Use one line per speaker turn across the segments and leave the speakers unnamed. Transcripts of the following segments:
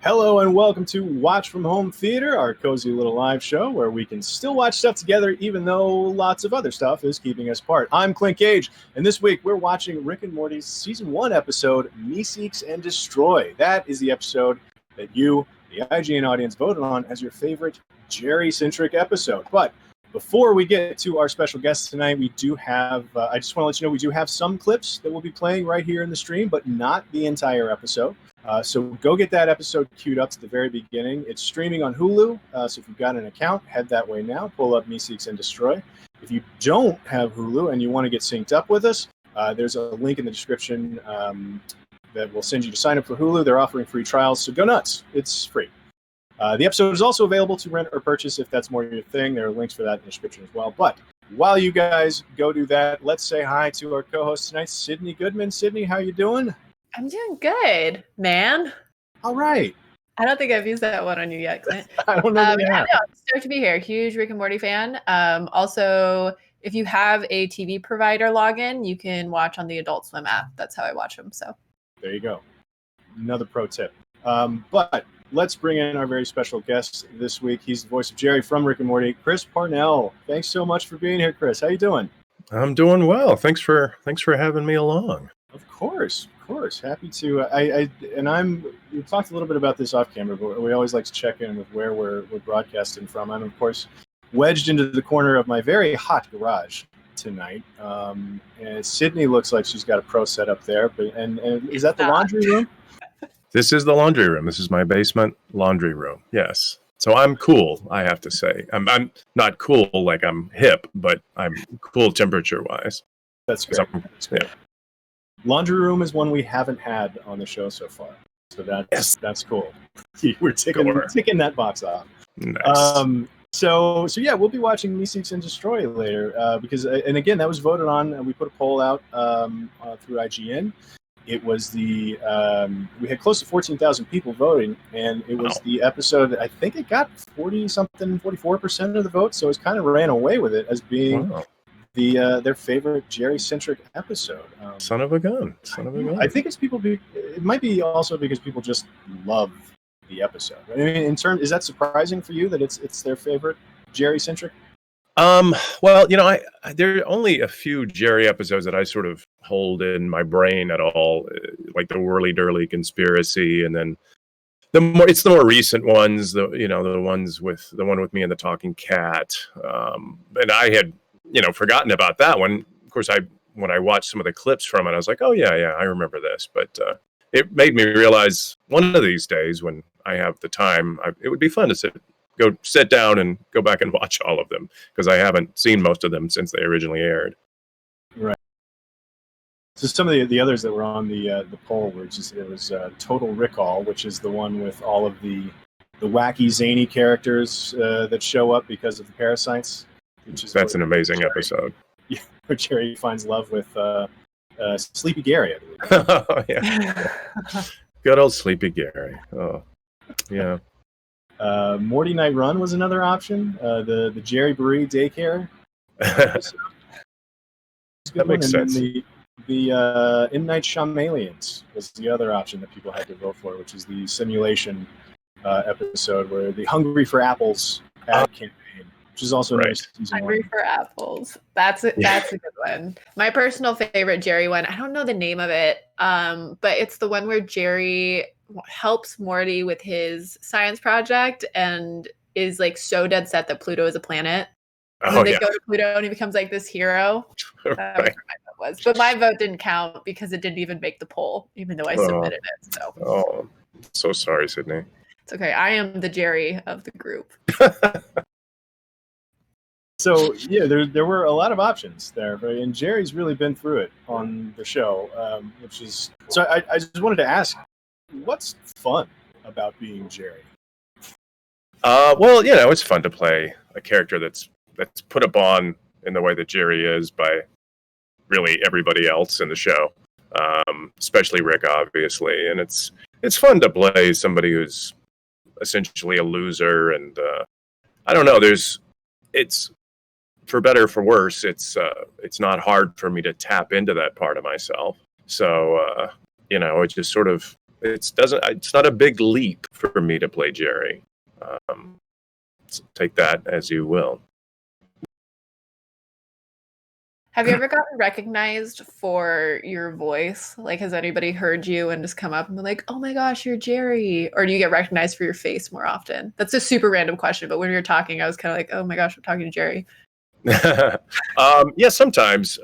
Hello and welcome to Watch from Home Theater, our cozy little live show where we can still watch stuff together even though lots of other stuff is keeping us apart. I'm Clint Cage, and this week we're watching Rick and Morty's Season 1 episode, Meeseeks and Destroy. That is the episode that you, the IGN audience, voted on as your favorite Jerry-centric episode. But before we get to our special guest tonight, we do have, I just want to let you know, we do have some clips that we'll be playing right here in the stream, but not the entire episode. So go get that episode queued up to the very beginning. It's streaming on Hulu, so if you've got an account, head that way now. Pull up Meeseeks and Destroy. If you don't have Hulu and you want to get synced up with us, there's a link in the description that will send you to sign up for Hulu. They're offering free trials, so go nuts. It's free. The episode is also available to rent or purchase if that's more your thing. There are links for that in the description as well. But while you guys go do that, let's say hi to our co-host tonight, Sydney Goodman. Sydney, how you doing?
I'm doing good, man.
All right.
I don't think I've used that one on you yet, Clint.
I don't know.
I'm stoked to be here. Huge Rick and Morty fan. Also, if you have a TV provider login, you can watch on the Adult Swim app. That's how I watch them. So
there you go. Another pro tip. But let's bring in our very special guest this week. He's the voice of Jerry from Rick and Morty, Chris Parnell. Thanks so much for being here, Chris. How you doing?
I'm doing well. Thanks for having me along.
Of course. Happy to. We talked a little bit about this off camera, but we always like to check in with where we're broadcasting from. I'm, of course, wedged into the corner of my very hot garage tonight. And Sydney looks like she's got a pro setup there. But and is that the laundry room?
This is the laundry room. This is my basement laundry room. Yes. So I'm cool, I have to say. I'm not cool like I'm hip, but I'm cool temperature-wise.
That's great. Yeah. Laundry room is one we haven't had on the show so far, so that's cool. We're ticking that box off.
Nice.
So yeah, we'll be watching Meeseeks and Destroy later because, and again, that was voted on, and we put a poll out through IGN. It was we had close to 14,000 people voting, and it was the episode. I think it got 44% of the vote, so it kind of ran away with it as being. Their favorite Jerry-centric episode.
Son of a gun.
I think it's it might be also because people just love the episode. I mean, is that surprising for you that it's their favorite Jerry-centric?
Well, there are only a few Jerry episodes that I sort of hold in my brain at all, like the Whirly-Durly Conspiracy, and then it's the more recent ones, the ones with the one with me and the talking cat. And I had forgotten about that one. Of course, when I watched some of the clips from it, I was like, oh, yeah, I remember this. But it made me realize one of these days when I have the time, it would be fun to sit down and go back and watch all of them, because I haven't seen most of them since they originally aired.
Right. So some of the others that were on the poll were it was Total Recall, which is the one with all of the wacky, zany characters that show up because of the parasites.
That's an amazing episode.
Yeah, where Jerry finds love with Sleepy Gary, I believe.
Oh, yeah. Good old Sleepy Gary. Oh, yeah.
Morty Night Run was another option. The Jerry Brie daycare.
That makes sense.
The M. Night Shyamalan was the other option that people had to vote for, which is the simulation episode where the Hungry for Apples ad campaign. Which is also nice.
Hungry for Apples. That's a good one. My personal favorite Jerry one, I don't know the name of it, but it's the one where Jerry helps Morty with his science project and is like so dead set that Pluto is a planet. And then they go to Pluto and he becomes like this hero. That was where my vote was. But my vote didn't count because it didn't even make the poll, even though I submitted it.
So sorry, Sydney.
It's okay. I am the Jerry of the group.
So yeah, there were a lot of options there, and Jerry's really been through it on the show, which is so. I just wanted to ask, what's fun about being Jerry?
Well, it's fun to play a character that's put upon in the way that Jerry is by really everybody else in the show, especially Rick, obviously, and it's fun to play somebody who's essentially a loser, and I don't know. It's for better or for worse, it's not hard for me to tap into that part of myself. So, it just sort of it's not a big leap for me to play Jerry. So take that as you will.
Have you ever gotten recognized for your voice? Like, has anybody heard you and just come up and be like, "Oh my gosh, you're Jerry"? Or do you get recognized for your face more often? That's a super random question, but when we were talking, I was kind of like, "Oh my gosh, I'm talking to Jerry."
Yeah, sometimes.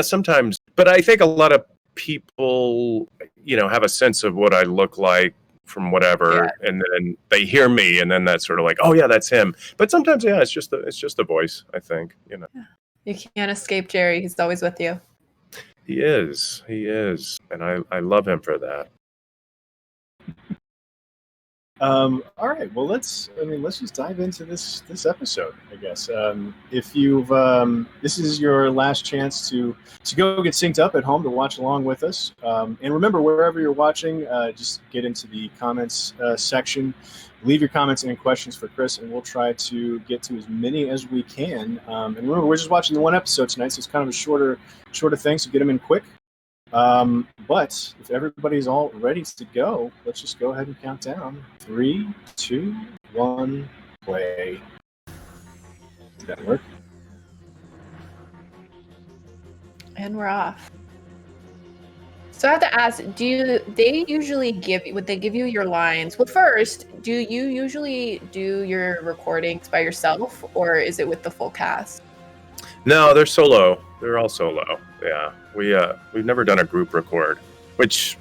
Sometimes. But I think a lot of people, have a sense of what I look like from whatever, and then they hear me, and then that's sort of like, oh yeah, that's him. But sometimes, yeah, it's just the voice. I think,
Yeah. You can't escape Jerry. He's always with you.
He is, and I love him for that.
All right. Well, let's just dive into this episode, I guess. If you've this is your last chance to go get synced up at home to watch along with us. And remember, wherever you're watching, just get into the comments section. Leave your comments and questions for Chris, and we'll try to get to as many as we can. And remember, we're just watching the one episode tonight, so it's kind of a shorter thing, so get them in quick. But if everybody's all ready to go, let's just go ahead and count down. 3, 2, 1, play. Did that work?
And we're off. So I have to ask, would they give you your lines? Well, first, do you usually do your recordings by yourself, or is it with the full cast?
No, they're solo. They're all solo. Yeah. We've never done a group record, which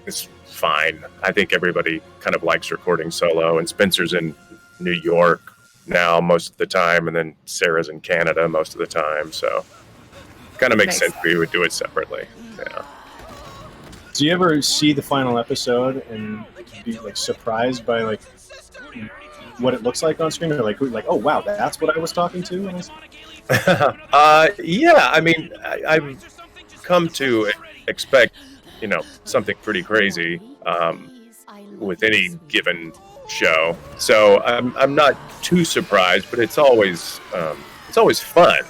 is fine. I think everybody kind of likes recording solo, and Spencer's in New York now most of the time, and then Sarah's in Canada most of the time, so kind of makes sense we would do it separately. Yeah.
Do you ever see the final episode and be like surprised by like what it looks like on screen, or like oh wow, that's what I was talking to?
Yeah, I mean, I've come to expect, something pretty crazy with any given show. So I'm not too surprised, but it's always fun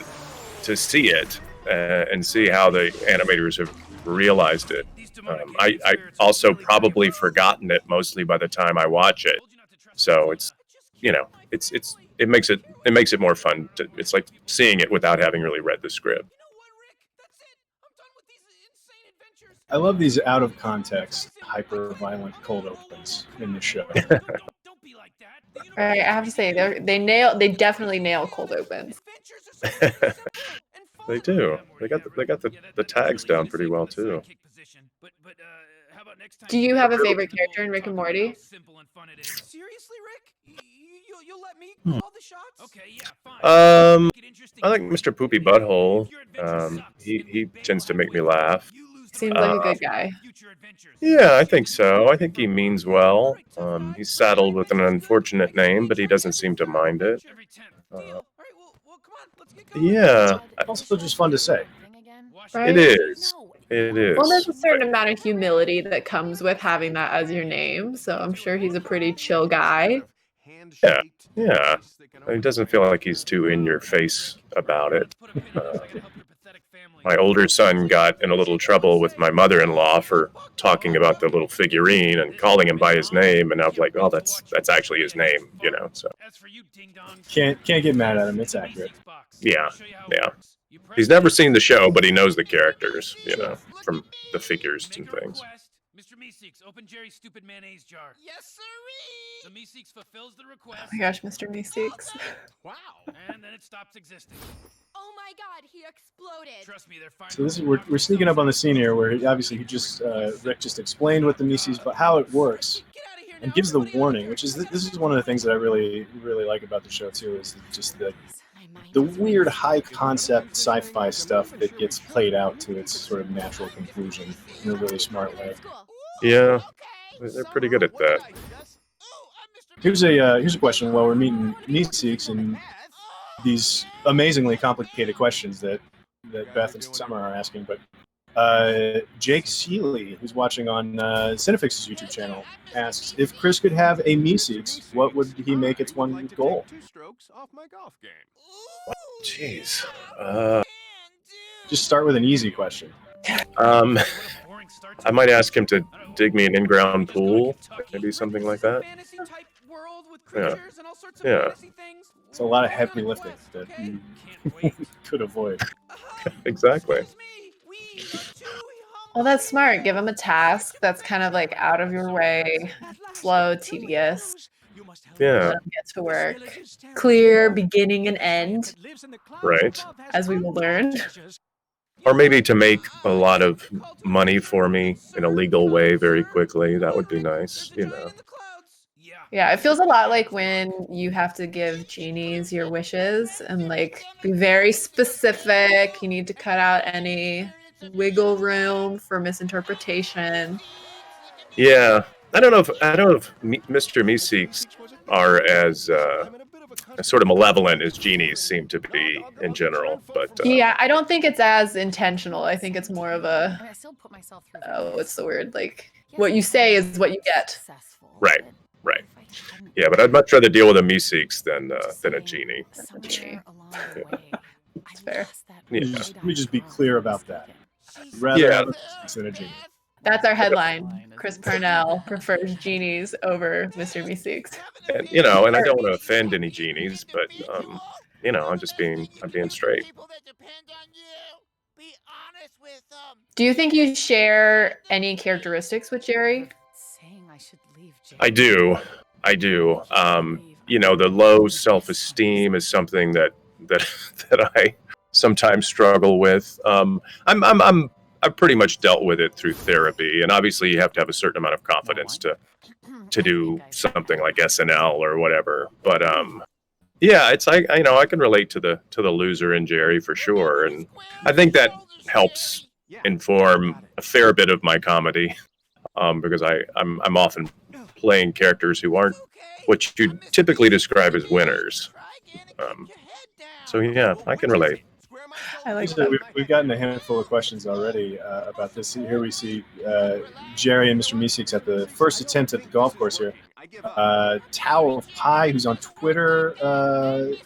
to see it and see how the animators have realized it. I also probably forgotten it mostly by the time I watch it. So it's it makes it more fun. It's like seeing it without having really read the script.
I love these out of context, hyper violent cold opens in the show.
Right, I have to say they definitely nail cold opens.
They do. They got the tags down pretty well too.
Do you have a favorite character in Rick and Morty?
Seriously, Rick? You'll let me call the shots? Okay, yeah, fine.
I like Mr. Poopy Butthole. He tends to make me laugh.
Seems like a good guy.
Yeah, I think so. I think he means well. He's saddled with an unfortunate name, but he doesn't seem to mind it. Yeah.
Also just fun to say.
Right?
It is.
Well, there's a certain amount of humility that comes with having that as your name, so I'm sure he's a pretty chill guy.
Yeah. He doesn't feel like he's too in your face about it. My older son got in a little trouble with my mother-in-law for talking about the little figurine and calling him by his name, and I was like, "Oh, that's actually his name," So
can't get mad at him. It's accurate.
Yeah. He's never seen the show, but he knows the characters, from the figures and things.
Mr. Meeseeks, open Jerry's stupid mayonnaise jar. Yes, sirree! The Meeseeks fulfills the request.
Oh my gosh, Mr. Meeseeks.
Wow. And then it stops existing.
Oh my god, he exploded.
Trust me, they're fine.
So this is we're sneaking up on the scene here where Rick just explained what the Meeseeks, but how it works, and gives the warning, which is this is one of the things that I really like about the show too, is just the weird high concept sci-fi stuff that gets played out to its sort of natural conclusion in a really smart way.
Yeah, they're pretty good at that.
Here's a question while we're meeting Meeseeks and these amazingly complicated questions that Beth and Summer are asking, but Jake Seeley, who's watching on Cinefix's YouTube channel, asks, if Chris could have a Meeseeks, what would he make its one goal?
Jeez.
Just start with an easy question.
I might ask him to dig me an in-ground pool, maybe something like that. Yeah. Yeah.
It's a lot of heavy lifting that you could avoid.
Exactly.
Well, that's smart. Give them a task that's kind of like out of your way, slow, tedious.
Yeah.
Let them get to work. Clear beginning and end,
Right.
as we will learn.
Or maybe to make a lot of money for me in a legal way very quickly. That would be nice, you know.
Yeah, it feels a lot like when you have to give genies your wishes and like be very specific. You need to cut out any wiggle room for misinterpretation.
Yeah. I don't know if Mr. Meeseeks are as sort of malevolent as genies seem to be in general, but
Yeah, I don't think it's as intentional. I think it's more of a
I still put myself through
what's the word? Like what you say is what you get.
Right. Yeah, but I'd much rather deal with a Meeseeks than a genie.
Somewhere That's fair.
Yeah.
Let me just be clear about that. Rather
Yeah.
have a Meeseeks than a genie.
That's our headline. Chris Parnell prefers genies over Mr. Meeseeks.
And you know, and I don't want to offend any genies, but you know, I'm being straight.
Do you think you share any characteristics with Jerry?
I do. You know, the low self-esteem is something that I sometimes struggle with. I've pretty much dealt with it through therapy, and obviously you have to have a certain amount of confidence to do something like SNL or whatever. But yeah, it's I can relate to the loser in Jerry for sure, and I think that helps inform a fair bit of my comedy because I'm often playing characters who aren't what you typically describe as winners. So yeah, I can relate.
I like
So
that.
we've gotten a handful of questions already about this. Here we see Jerry and Mr. Meeseeks at the first attempt at the golf course here. Tao of Pie, who's on Twitter,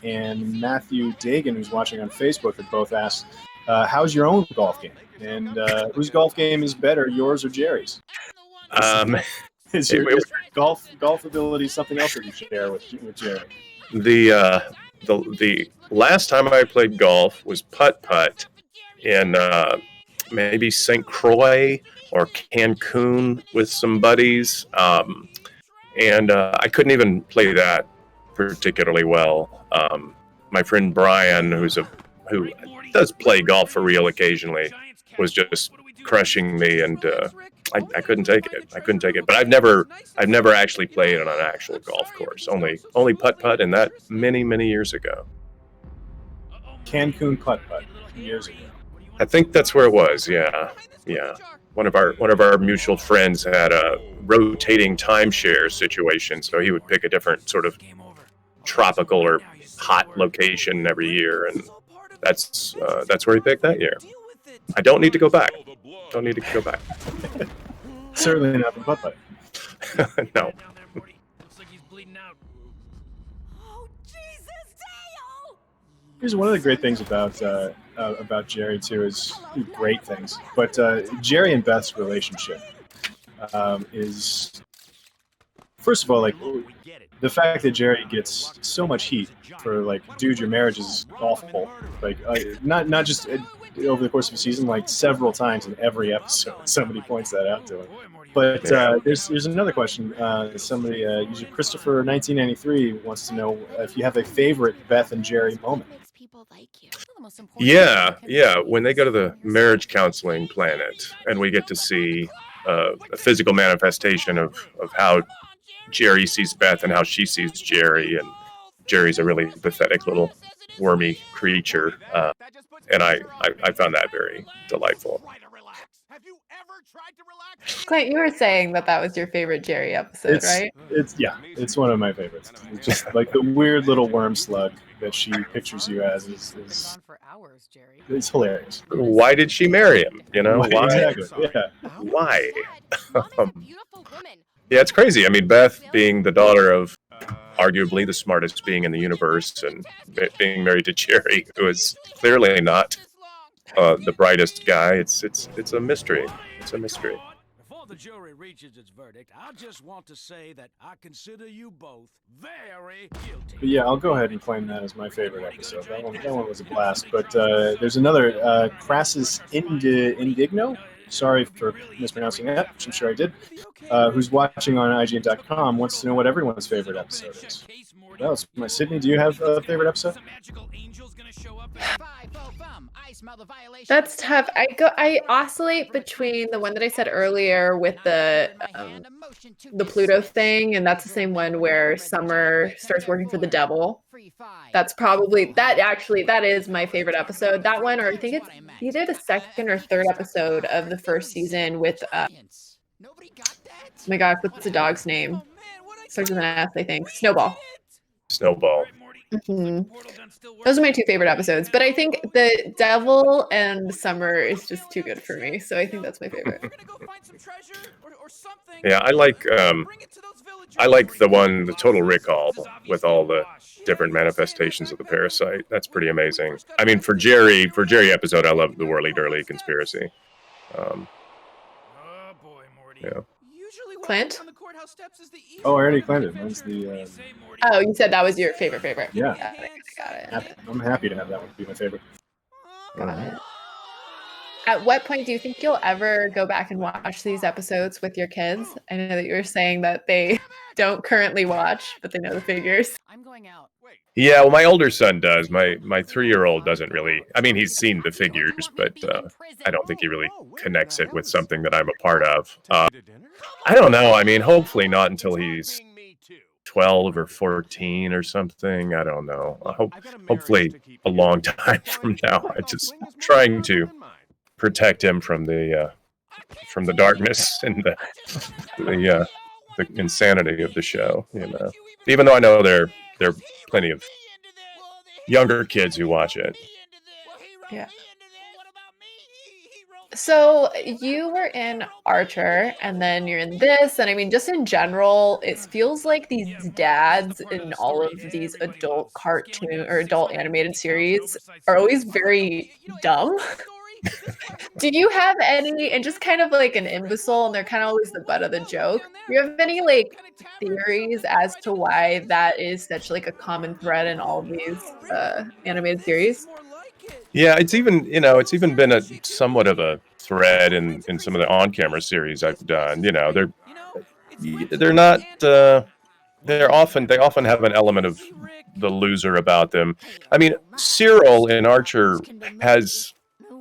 and Matthew Dagan, who's watching on Facebook, have both asked, how's your own golf game? And whose golf game is better, yours or Jerry's? Is your golf ability something else that you share with Jerry?
The last time I played golf was putt-putt in maybe St. Croix or Cancun with some buddies, and I couldn't even play that particularly well. My friend Brian, who does play golf for real occasionally, was just crushing me, and I couldn't take it. But I've never actually played on an actual golf course. Only putt-putt, and that many years ago.
Cancun putt-putt years ago.
I think that's where it was. Yeah. One of our mutual friends had a rotating timeshare situation, so he would pick a different sort of tropical or hot location every year, and that's where he picked that year. I don't need to go back.
Certainly not the putt-putt.
No.
Here's one of the great things about Jerry too is great things, but Jerry and Beth's relationship is, first of all, like the fact that Jerry gets so much heat for like, dude, your marriage is awful. Like not just over the course of a season, like several times in every episode, somebody points that out to him. But there's another question. Somebody, user Christopher 1993 wants to know if you have a favorite Beth and Jerry moment.
Yeah. When they go to the marriage counseling planet, and we get to see a physical manifestation of how Jerry sees Beth and how she sees Jerry, and Jerry's a really pathetic little wormy creature, and I found that very delightful.
Clint, you were saying that was your favorite Jerry episode, right?
It's one of my favorites. It's just like the weird little worm slug that she pictures you as is it's hilarious.
Why did she marry him? You know, why?
Exactly. Yeah.
Why? Yeah, it's crazy. I mean, Beth being the daughter of arguably the smartest being in the universe, and being married to Jerry, who is clearly not the brightest guy. It's a mystery. It's a mystery.
Before the jury reaches its verdict, I just want to say that I consider you both very guilty.
But yeah, I'll go ahead and claim that as my favorite episode. That one was a blast. But there's another, Crassus Indigno. Sorry for mispronouncing that, which I'm sure I did. Who's watching on IGN.com wants to know what everyone's favorite episode is. Well, Sydney, do you have a favorite episode?
That's tough. I oscillate between the one that I said earlier with the Pluto thing, and that's the same one where Summer starts working for the devil. That's probably that is my favorite episode. That one, or I think it's either the second or third episode of the first season with oh my gosh, what's the dog's name? Starts with an S, I think. Snowball. Mm-hmm. Those are my two favorite episodes, but I think the Devil and Summer is just too good for me, so I think that's my favorite.
Yeah, I like the one, the Total Recall, with all the different manifestations of the parasite. That's pretty amazing. I mean, for Jerry episode, I love the Whirly Durly conspiracy. Yeah.
Clint?
Oh, I already claimed it. Mine's the.
Oh, you said that was your favorite.
Yeah.
I got it.
I'm happy to have that one be my favorite.
Got it. At what point do you think you'll ever go back and watch these episodes with your kids? I know that you were saying that they don't currently watch, but they know the figures.
I'm going out.
Yeah, well, my older son does. My 3-year-old doesn't really. I mean, he's seen the figures, but I don't think he really connects it with something that I'm a part of. I don't know. I mean, hopefully not until he's 12 or 14 or something. I don't know. Hopefully a long time from now. I'm just trying to protect him from the darkness and the insanity of the show. You know, even though I know there are plenty of younger kids who watch it.
Yeah. So you were in Archer, and then you're in this, and I mean, just in general, it feels like these dads in all of these adult cartoon or adult animated series are always very dumb. Do you have any, and just kind of like an imbecile, and they're kind of always the butt of the joke? Do you have any like theories as to why that is such like a common thread in all of these animated series?
Yeah, it's even been a somewhat of a thread in some of the on-camera series I've done. You know, they're not they often have an element of the loser about them. I mean, Cyril in Archer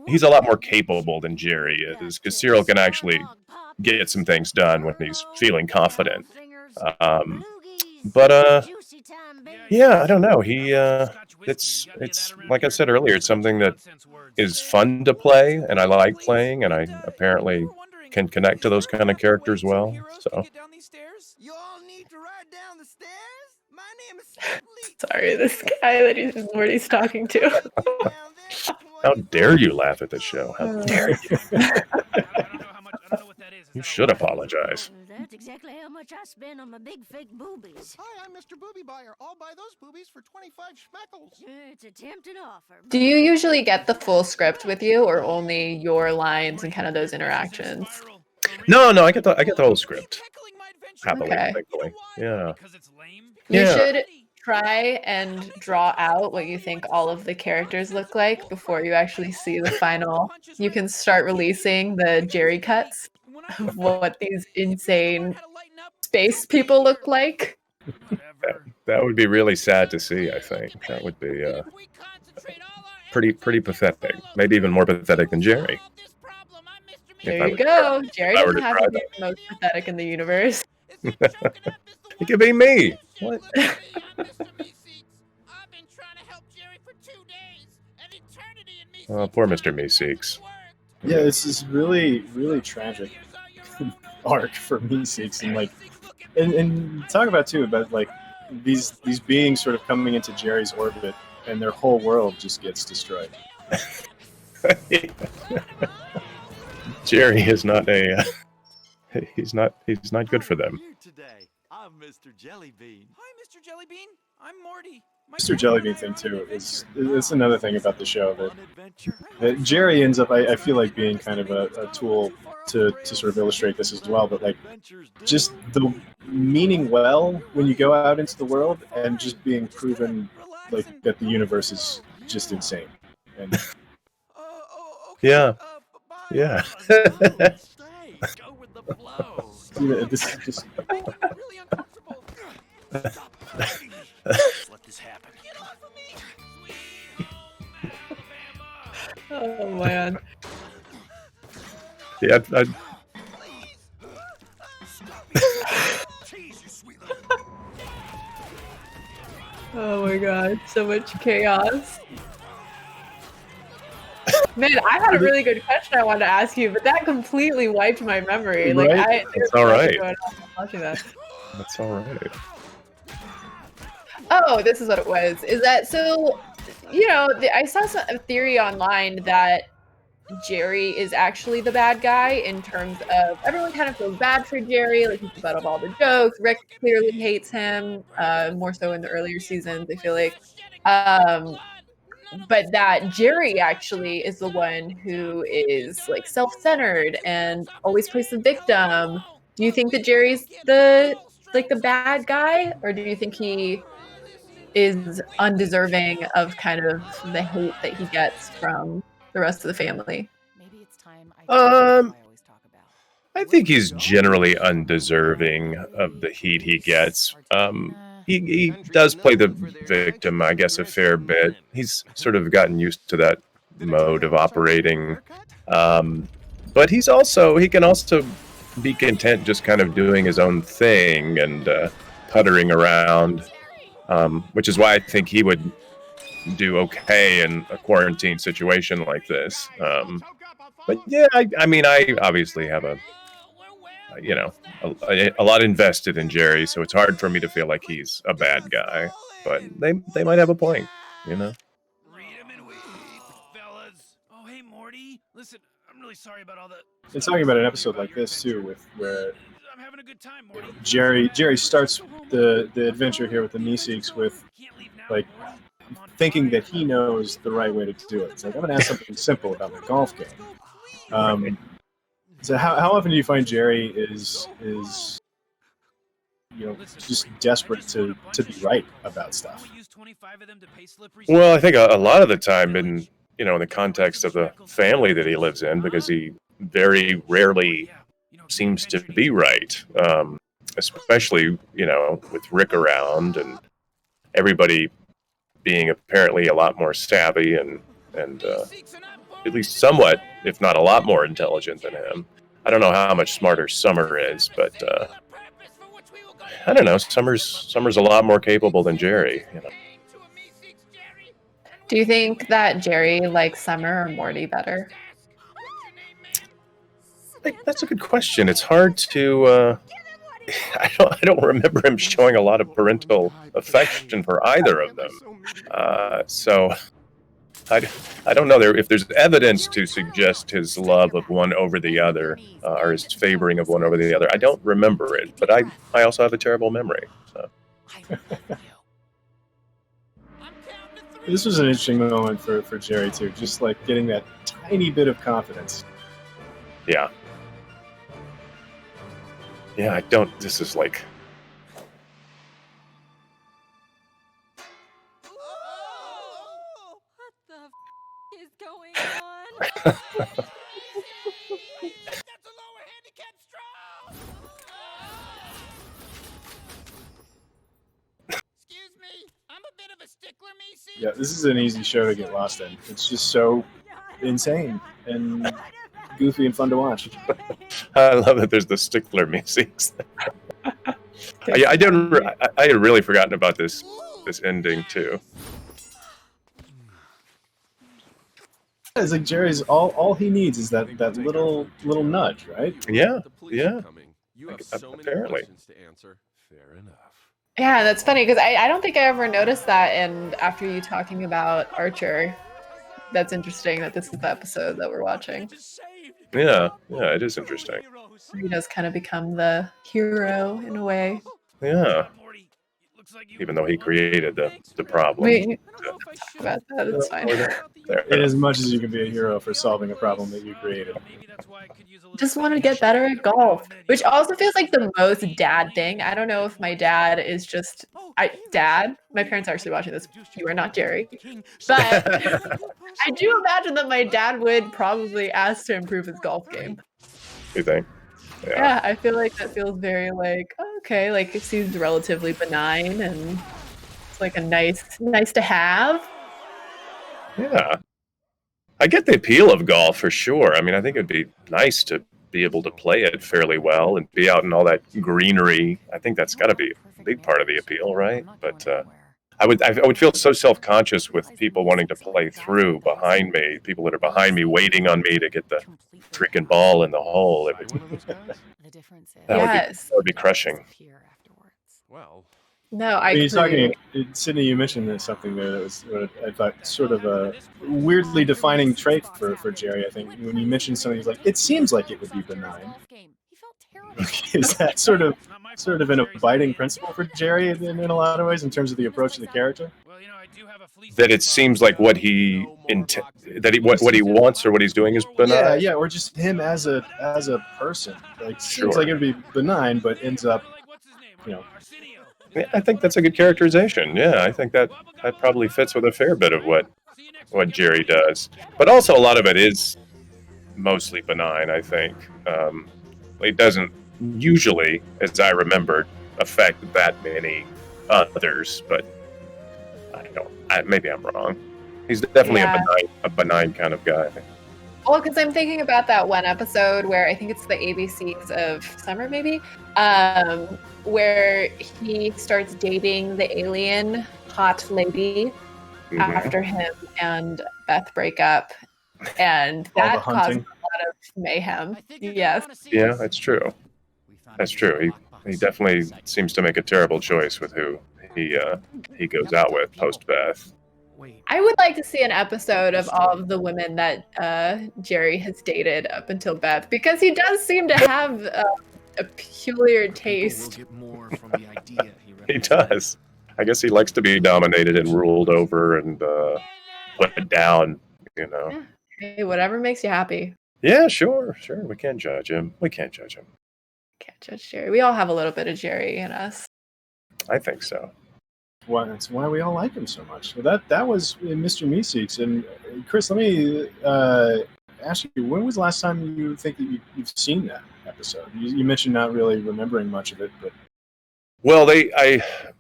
he's a lot more capable than Jerry is, because Cyril can actually get some things done when he's feeling confident. Yeah, I don't know. It's like I said earlier, it's something that is fun to play, and I like playing, and I apparently can connect to those kind of characters well. So.
Sorry, this guy that Morty's talking to.
How dare you laugh at this show? How dare you? You should apologize.
That's exactly how much I spend on my big fake boobies.
Hi, I'm Mr. Booby Buyer. I'll buy those boobies for 25 schmeckles.
It's a tempting offer.
Do you usually get the full script with you, or only your lines and kind of those interactions?
No, I get the whole script. Happily,
Okay.
thankfully. Yeah.
You should try and draw out what you think all of the characters look like before you actually see the final. You can start releasing the Jerry cuts of what these insane space people look like.
That would be really sad to see, I think. That would be pretty pathetic. Maybe even more pathetic than Jerry.
There you go. Jerry doesn't have to be the most pathetic in the universe.
It could be me. What? Oh, poor Mr. Meeseeks.
Yeah, this is really, really tragic arc for Meeseeks, and like, and talk about too about like these beings sort of coming into Jerry's orbit, and their whole world just gets destroyed.
Jerry is not he's not good for them.
Today, I'm Mr. Jellybean.
Hi, Mr. Jellybean. I'm Morty.
Mr. Jellybean thing too is it's another thing about the show that Jerry ends up. I feel like being kind of a tool to sort of illustrate this as well. But like just the meaning well when you go out into the world and just being proven like that the universe is just insane. And
Yeah. Yeah.
Go with the flow.
this is just
Really uncomfortable. Stop. Let this happen. Get off of me.
Oh man.
Yeah.
Oh my god, so much chaos. Man, I had a really good question I wanted to ask you, but that completely wiped my memory. Like,
Right?
there's
It's all
nothing
right.
going on watching that.
That's all right.
Oh, this is what it was. Is that so? You know, I saw a theory online that Jerry is actually the bad guy in terms of everyone kind of feels bad for Jerry, like he's about of all the jokes. Rick clearly hates him, more so in the earlier seasons, I feel like. But that Jerry actually is the one who is like self-centered and always plays the victim. Do you think that Jerry's the bad guy, or do you think he is undeserving of kind of the hate that he gets from the rest of the family?
Maybe it's time
I think he's generally undeserving of the heat he gets. He does play the victim, I guess, a fair bit. He's sort of gotten used to that mode of operating. But he can also be content just kind of doing his own thing and puttering around, which is why I think he would do okay in a quarantine situation like this. But yeah, I mean, I obviously have a lot invested in Jerry, so it's hard for me to feel like he's a bad guy. But they might have a point, you know.
Read 'em and weep, fellas. Oh, hey, Morty. Listen, I'm really sorry about all the.
it's talking about an episode like this too, where
I'm having a good time, Morty.
Jerry starts the adventure here with the Meeseeks with like thinking that he knows the right way to do it. It's like, I'm going to ask something simple about the golf game. So how often do you find Jerry is just desperate to be right about stuff?
Well, I think a lot of the time in the context of the family that he lives in, because he very rarely seems to be right, especially with Rick around and everybody being apparently a lot more savvy and at least somewhat, if not a lot more intelligent than him. I don't know how much smarter Summer is, but I don't know. Summer's a lot more capable than Jerry.
Do you think that Jerry likes Summer or Morty better?
That's a good question. It's hard to. I don't remember him showing a lot of parental affection for either of them. So I don't know if there's evidence to suggest his love of one over the other, or his favoring of one over the other. I don't remember it, but I also have a terrible memory. So.
This was an interesting moment for Jerry too, just like getting that tiny bit of confidence.
Yeah. Yeah, this is like...
What the is going on?
That's a lower handicap straw. Excuse me, I'm a bit of a stickler, Meeseeks.
Yeah, this is an easy show to get lost in. It's just so insane and goofy and fun to watch.
I love that there's the stickler Meeseeks. I had really forgotten about this ending too.
It's like Jerry's all he needs is that little nudge, right?
Yeah, yeah. Apparently.
Fair enough.
Yeah, that's funny because I don't think I ever noticed that. And after you talking about Archer, that's interesting that this is the episode that we're watching.
Yeah, it is interesting.
He does kind of become the hero in a way.
Yeah. even though he created the problem.
We talk about that. It's fine.
In as much as you can be a hero for solving a problem that you created.
Just want to get better at golf, which also feels like the most dad thing. I don't know if my dad is just dad. My parents are actually watching this. You are not Jerry, but I do imagine that my dad would probably ask to improve his golf game.
You think?
Yeah, I feel like that feels very like okay, like it seems relatively benign and it's like a nice to have.
Yeah. I get the appeal of golf for sure. I mean, I think it'd be nice to be able to play it fairly well and be out in all that greenery. I think that's got to be a big part of the appeal, right? But I would feel so self-conscious with people wanting to play through behind me, people that are behind me waiting on me to get the freaking ball in the hole. That would be crushing.
Well,
No, I
You're
agree.
talking, Sydney, you mentioned something there that was what I thought sort of a weirdly defining trait for Jerry. I think when you mentioned something, he's like, it seems like it would be benign. Is that sort of an abiding principle for Jerry in a lot of ways in terms of the approach to the character?
That it seems like what he what he wants or what he's doing is benign.
Yeah, or just him as a person. Like seems
Sure.
like it would be benign, but ends up,
Yeah, I think that's a good characterization. Yeah, I think that probably fits with a fair bit of what Jerry does. But also a lot of it is mostly benign, I think. It doesn't usually, as I remembered, affect that many others, but maybe I'm wrong. He's definitely a benign kind of guy.
Well, because I'm thinking about that one episode where I think it's the ABCs of Summer, maybe, where he starts dating the alien hot lady after him and Beth break up, and that caused a lot of mayhem. Yes.
Yeah, that's true. That's true. He definitely seems to make a terrible choice with who he goes out with post Beth.
I would like to see an episode of all of the women that Jerry has dated up until Beth, because he does seem to have a peculiar taste.
He does. I guess he likes to be dominated and ruled over and put down, you know.
Yeah. Hey, whatever makes you happy.
Yeah, sure. We can't judge him.
Can't judge Jerry. We all have a little bit of Jerry in us.
I think so.
Well, that's why we all like him so much. Well, that was Mr. Meeseeks. And Chris, let me ask you, when was the last time you think that you've seen that episode? You mentioned not really remembering much of it, but
well,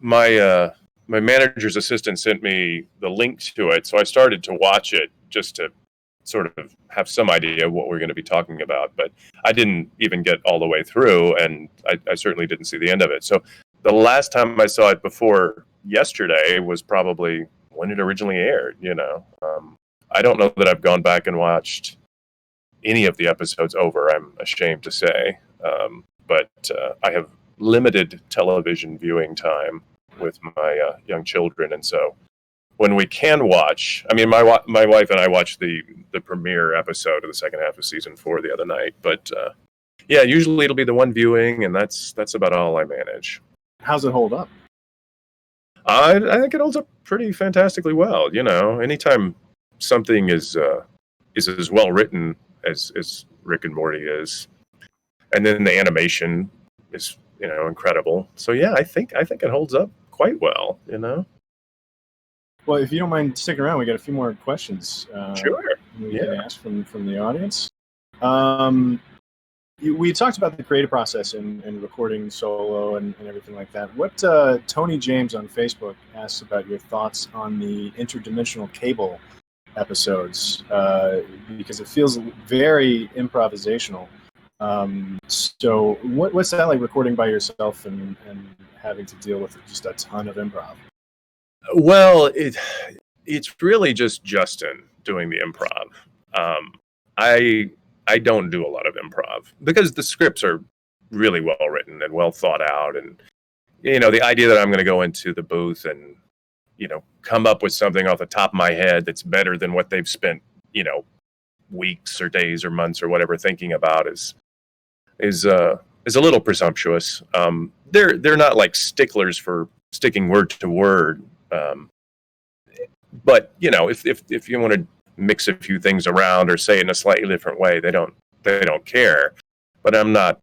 my manager's assistant sent me the link to it, so I started to watch it just to sort of have some idea of what we're going to be talking about. But I didn't even get all the way through, and I certainly didn't see the end of it. So the last time I saw it before yesterday was probably when it originally aired, you know. I don't know that I've gone back and watched any of the episodes over, I'm ashamed to say. But I have limited television viewing time with my young children, and so when we can watch, I mean, my wife and I watched the premiere episode of the second half of season 4 the other night, but yeah, usually it'll be the one viewing, and that's about all I manage.
how's it hold up?
I think it holds up pretty fantastically well. You know, anytime something is as well written as Rick and Morty is, and then the animation is, you know, incredible. So yeah, I think it holds up quite well. You know.
Well, if you don't mind sticking around, we got a few more questions.
Sure.
We can ask from the audience. We talked about the creative process and recording solo and everything like that. What Tony James on Facebook asks about your thoughts on the interdimensional cable episodes, because it feels very improvisational. So what's that like, recording by yourself and having to deal with just a ton of improv?
Well, it's really just Justin doing the improv. I don't do a lot of improv because the scripts are really well written and well thought out, and you know, the idea that I'm going to go into the booth and, you know, come up with something off the top of my head that's better than what they've spent, you know, weeks or days or months or whatever thinking about is a little presumptuous. They're not like sticklers for sticking word to word. But if you want to mix a few things around or say it in a slightly different way, they don't care. But I'm not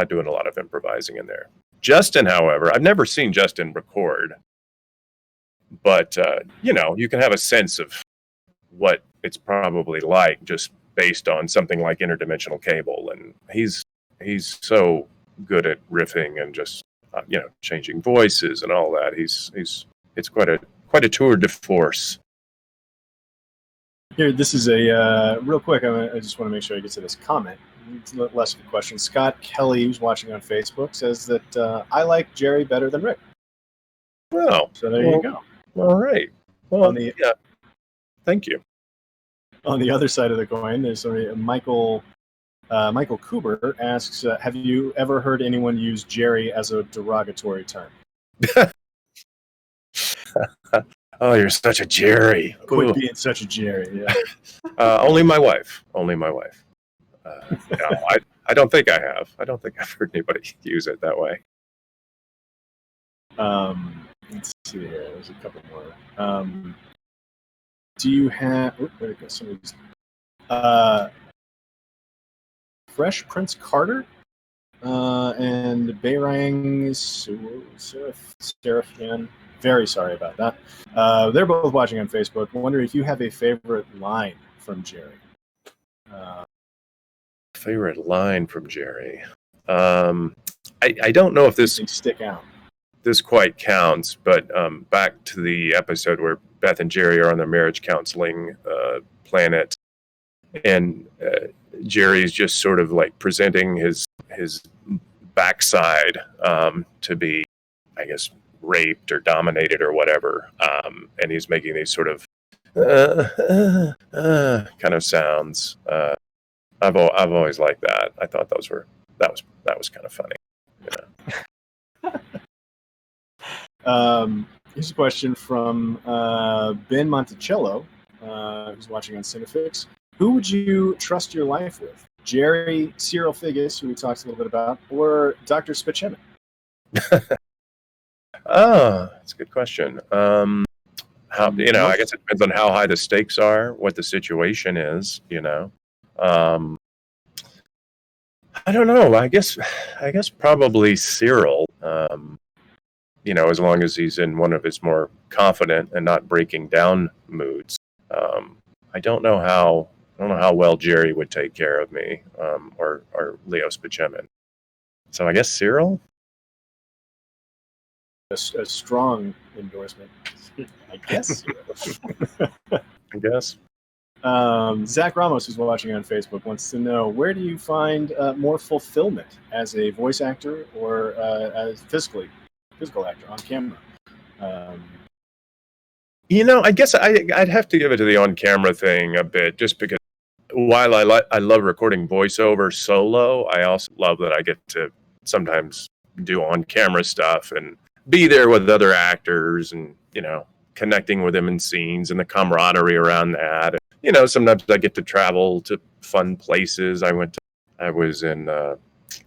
doing a lot of improvising in there. Justin, however, I've never seen Justin record, but you can have a sense of what it's probably like just based on something like Interdimensional Cable, and he's so good at riffing and just changing voices and all that. It's quite a tour de force.
Here, this is a real quick. I just want to make sure I get to this comment. It's less of a question. Scott Kelly, who's watching on Facebook, says that I like Jerry better than Rick.
Well,
so there you go.
All right. Well, yeah. Thank you.
On the other side of the coin, there's Michael Cooper asks, have you ever heard anyone use Jerry as a derogatory term?
Oh, you're such a Jerry.
Quit being such a Jerry, yeah.
Only my wife. I don't think I have. I don't think I've heard anybody use it that way.
Let's see here. There's a couple more. Do you have... Oh, there we go. Somebody's... Fresh Prince Carter and Beirang Seraphian. Very sorry about that. They're both watching on Facebook. I wonder if you have a favorite line from Jerry.
Favorite line from Jerry. I don't know if this
stick out.
This quite counts, but back to the episode where Beth and Jerry are on their marriage counseling planet, and Jerry's just sort of like presenting his backside to be, I guess, raped or dominated or whatever, and he's making these sort of kind of sounds. I've always liked that. I thought that was kind of funny.
Here's a question from Ben Monticello, who's watching on Cinefix. Who would you trust your life with? Jerry Cyril Figgis, who we talked a little bit about, or Dr. Spichemi?
That's a good question. I guess it depends on how high the stakes are, what the situation is, I don't know. I guess probably Cyril. As long as he's in one of his more confident and not breaking down moods. I don't know how well Jerry would take care of me, or Leo Spichemin. So I guess Cyril.
A strong endorsement, I guess.
I guess.
Zach Ramos, who's watching on Facebook, wants to know, where do you find more fulfillment as a voice actor or as physical actor on camera?
I guess I'd have to give it to the on-camera thing a bit, just because while I love recording voiceover solo, I also love that I get to sometimes do on-camera stuff and be there with other actors and, connecting with them in scenes and the camaraderie around that. Sometimes I get to travel to fun places. I was in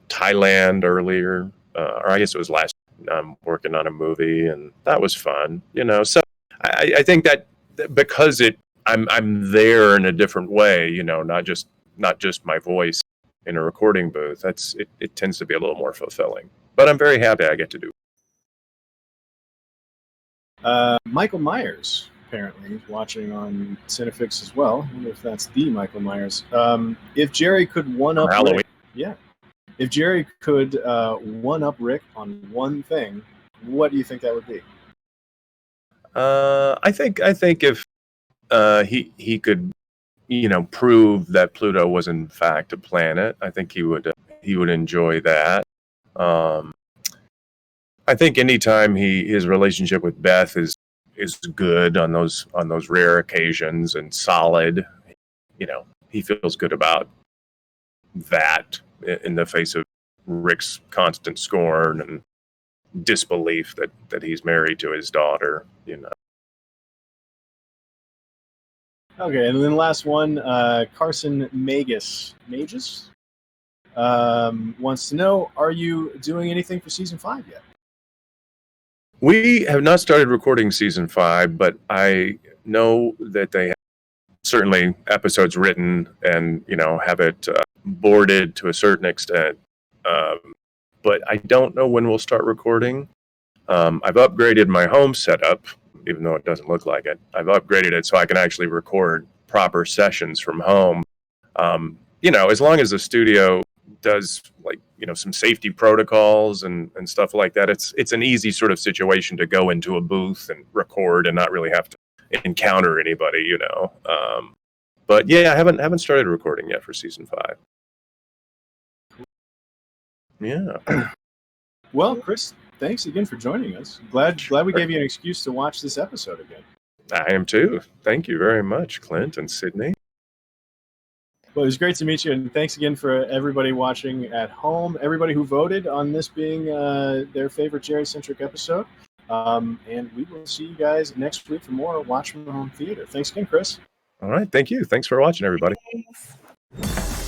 Thailand earlier, or I guess it was last year. I'm working on a movie, and that was fun. So I think that because I'm there in a different way. Not just my voice in a recording booth. It tends to be a little more fulfilling. But I'm very happy I get to do.
Michael Myers, apparently, is watching on Cinefix as well. I wonder if that's the Michael Myers. If Jerry could one-up Rick, if Jerry could one-up Rick on one thing, what do you think that would be?
I think if he could, prove that Pluto was in fact a planet, I think he would enjoy that. I think anytime his relationship with Beth is good on those rare occasions and solid, he feels good about that in the face of Rick's constant scorn and disbelief that he's married to his daughter.
Okay, and then last one, Carson Magus wants to know, are you doing anything for season 5 yet?
We have not started recording season 5, but I know that they have certainly episodes written and, have it boarded to a certain extent. But I don't know when we'll start recording. I've upgraded my home setup, even though it doesn't look like it. I've upgraded it so I can actually record proper sessions from home. As long as the studio does some safety protocols and stuff like that, it's an easy sort of situation to go into a booth and record and not really have to encounter anybody, but yeah, I haven't started recording yet for season 5. Yeah.
Well, Chris, thanks again for joining us. Glad we gave you an excuse to watch this episode again.
I am too. Thank you very much, Clint and Sydney.
Well, it was great to meet you, and thanks again for everybody watching at home, everybody who voted on this being their favorite Jerry-centric episode. And we will see you guys next week for more Watch from Home Theater. Thanks again, Chris.
All right. Thank you. Thanks for watching, everybody.
Thanks.